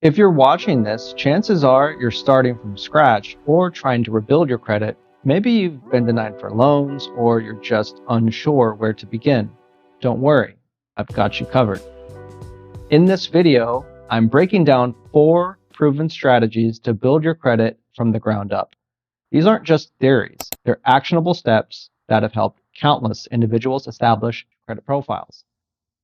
If you're watching this, chances are you're starting from scratch or trying to rebuild your credit. Maybe you've been denied for loans or you're just unsure where to begin. Don't worry, I've got you covered. In this video, I'm breaking down 4 proven strategies to build your credit from the ground up. These aren't just theories, they're actionable steps that have helped countless individuals establish credit profiles.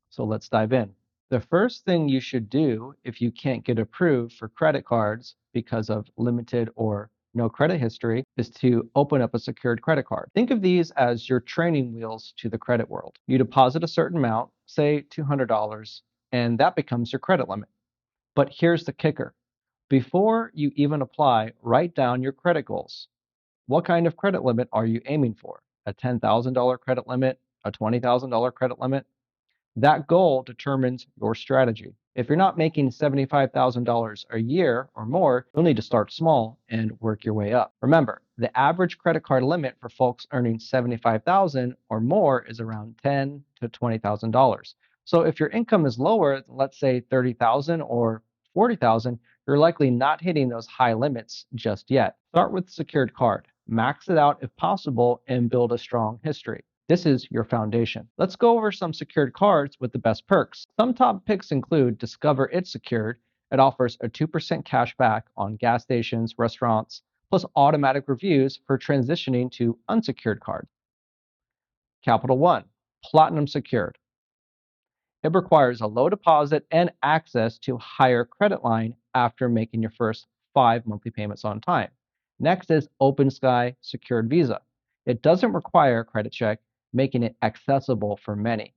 So let's dive in. The first thing you should do if you can't get approved for credit cards because of limited or no credit history is to open up a secured credit card. Think of these as your training wheels to the credit world. You deposit a certain amount, say $200, and that becomes your credit limit. But here's the kicker. Before you even apply, write down your credit goals. What kind of credit limit are you aiming for? A $10,000 credit limit? A $20,000 credit limit? That goal determines your strategy. If you're not making $75,000 a year or more, you'll need to start small and work your way up. Remember, the average credit card limit for folks earning $75,000 or more is around $10,000 to $20,000. So if your income is lower, let's say $30,000 or $40,000, you're likely not hitting those high limits just yet. Start with secured card, max it out if possible, and build a strong history. This is your foundation. Let's go over some secured cards with the best perks. Some top picks include Discover It's Secured. It offers a 2% cash back on gas stations, restaurants, plus automatic reviews for transitioning to unsecured cards. Capital One, Platinum Secured. It requires a low deposit and access to higher credit line after making your first 5 monthly payments on time. Next is Open Sky Secured Visa. It doesn't require a credit check, making it accessible for many.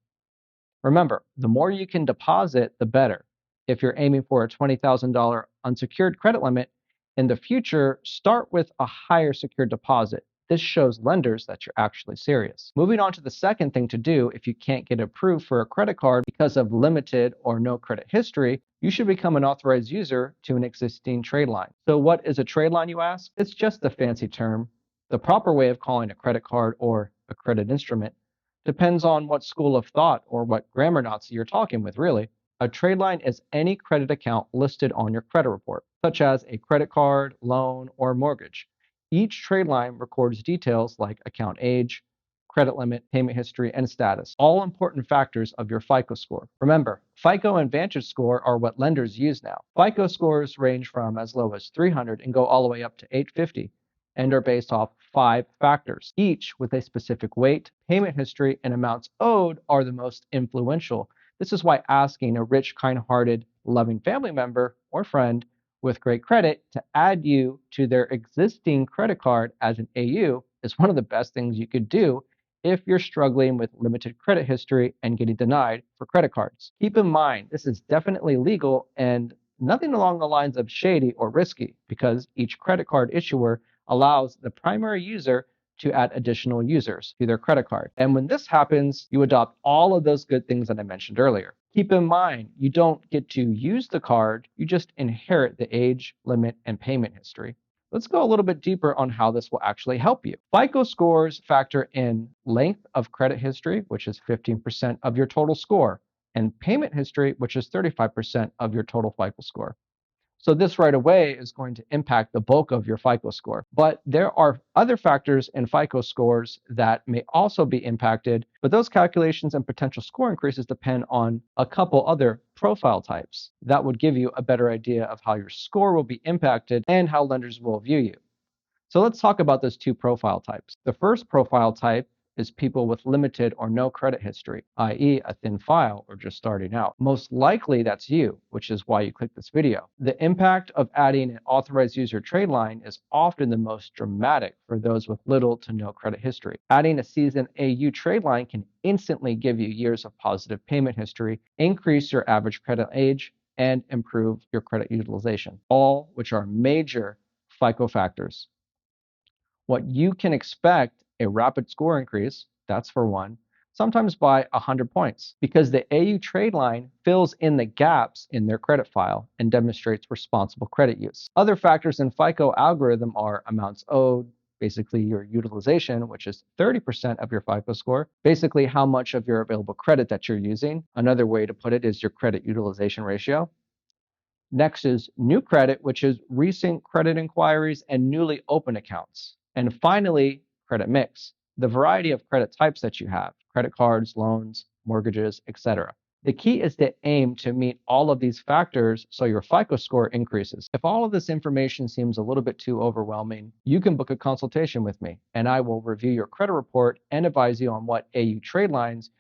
Remember, the more you can deposit, the better. If you're aiming for a $20,000 unsecured credit limit, in the future, start with a higher secured deposit. This shows lenders that you're actually serious. Moving on to the second thing to do if you can't get approved for a credit card because of limited or no credit history, you should become an authorized user to an existing trade line. So what is a trade line, you ask? It's just a fancy term. The proper way of calling a credit card or a credit instrument depends on what school of thought or what grammar Nazi you're talking with, really. A trade line is any credit account listed on your credit report, such as a credit card, loan, or mortgage. Each trade line records details like account age, credit limit, payment history, and status, all important factors of your FICO score. Remember, FICO and Vantage score are what lenders use now. FICO scores range from as low as 300 and go all the way up to 850 and are based off 5 factors, each with a specific weight. Payment history and amounts owed are the most influential. This is why asking a rich, kind-hearted, loving family member or friend with great credit to add you to their existing credit card as an AU is one of the best things you could do if you're struggling with limited credit history and getting denied for credit cards. Keep in mind, this is definitely legal and nothing along the lines of shady or risky because each credit card issuer allows the primary user to add additional users to their credit card. And when this happens, you adopt all of those good things that I mentioned earlier. Keep in mind, you don't get to use the card, you just inherit the age, limit, and payment history. Let's go a little bit deeper on how this will actually help you. FICO scores factor in length of credit history, which is 15% of your total score, and payment history, which is 35% of your total FICO score. So this right away is going to impact the bulk of your FICO score. But there are other factors in FICO scores that may also be impacted, but those calculations and potential score increases depend on a couple other profile types that would give you a better idea of how your score will be impacted and how lenders will view you. So let's talk about those 2 profile types. The first profile type is people with limited or no credit history, i.e. a thin file or just starting out. Most likely that's you, which is why you clicked this video. The impact of adding an authorized user trade line is often the most dramatic for those with little to no credit history. Adding a seasoned AU trade line can instantly give you years of positive payment history, increase your average credit age, and improve your credit utilization, all which are major FICO factors. What you can expect a rapid score increase, that's for one, sometimes by 100 points, because the AU trade line fills in the gaps in their credit file and demonstrates responsible credit use. Other factors in FICO algorithm are amounts owed, basically your utilization, which is 30% of your FICO score, basically how much of your available credit that you're using. Another way to put it is your credit utilization ratio. Next is new credit, which is recent credit inquiries and newly opened accounts. And finally, credit mix, the variety of credit types that you have, credit cards, loans, mortgages, etc. The key is to aim to meet all of these factors so your FICO score increases. If all of this information seems a little bit too overwhelming, you can book a consultation with me, and I will review your credit report and advise you on what AU trade lines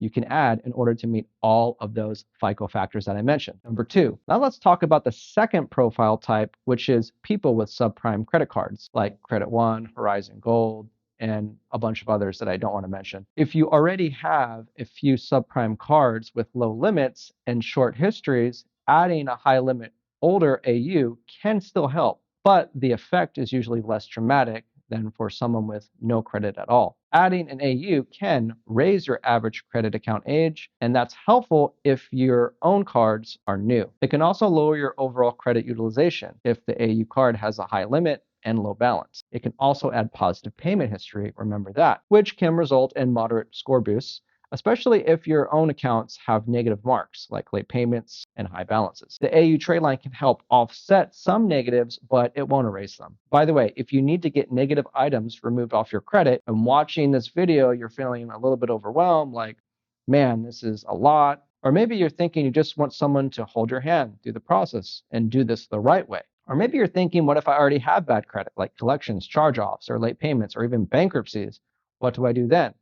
you can add in order to meet all of those FICO factors that I mentioned. Number two, now let's talk about the second profile type, which is people with subprime credit cards like Credit One, Horizon Gold, and a bunch of others that I don't want to mention. If you already have a few subprime cards with low limits and short histories, adding a high limit older AU can still help, but the effect is usually less dramatic than for someone with no credit at all. Adding an AU can raise your average credit account age, and that's helpful if your own cards are new. It can also lower your overall credit utilization if the AU card has a high limit and low balance. It can also add positive payment history, remember that, which can result in moderate score boosts, especially if your own accounts have negative marks like late payments and high balances. The AU trade line can help offset some negatives, but it won't erase them. By the way, if you need to get negative items removed off your credit and watching this video, you're feeling a little bit overwhelmed, like, man, this is a lot. Or maybe you're thinking you just want someone to hold your hand through the process and do this the right way. Or maybe you're thinking, what if I already have bad credit, like collections, charge-offs, or late payments, or even bankruptcies? What do I do then?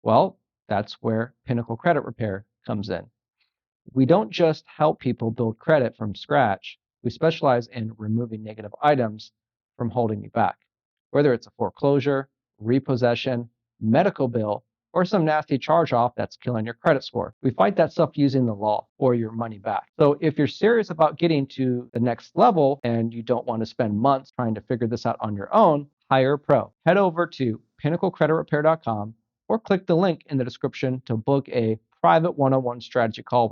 Well, that's where Pinnacle Credit Repair comes in. We don't just help people build credit from scratch. We specialize in removing negative items from holding you back. Whether it's a foreclosure, repossession, medical bill, or some nasty charge-off that's killing your credit score. We fight that stuff using the law or your money back. So if you're serious about getting to the next level and you don't want to spend months trying to figure this out on your own, hire a pro. Head over to pinnaclecreditrepair.com or click the link in the description to book a private one-on-one strategy call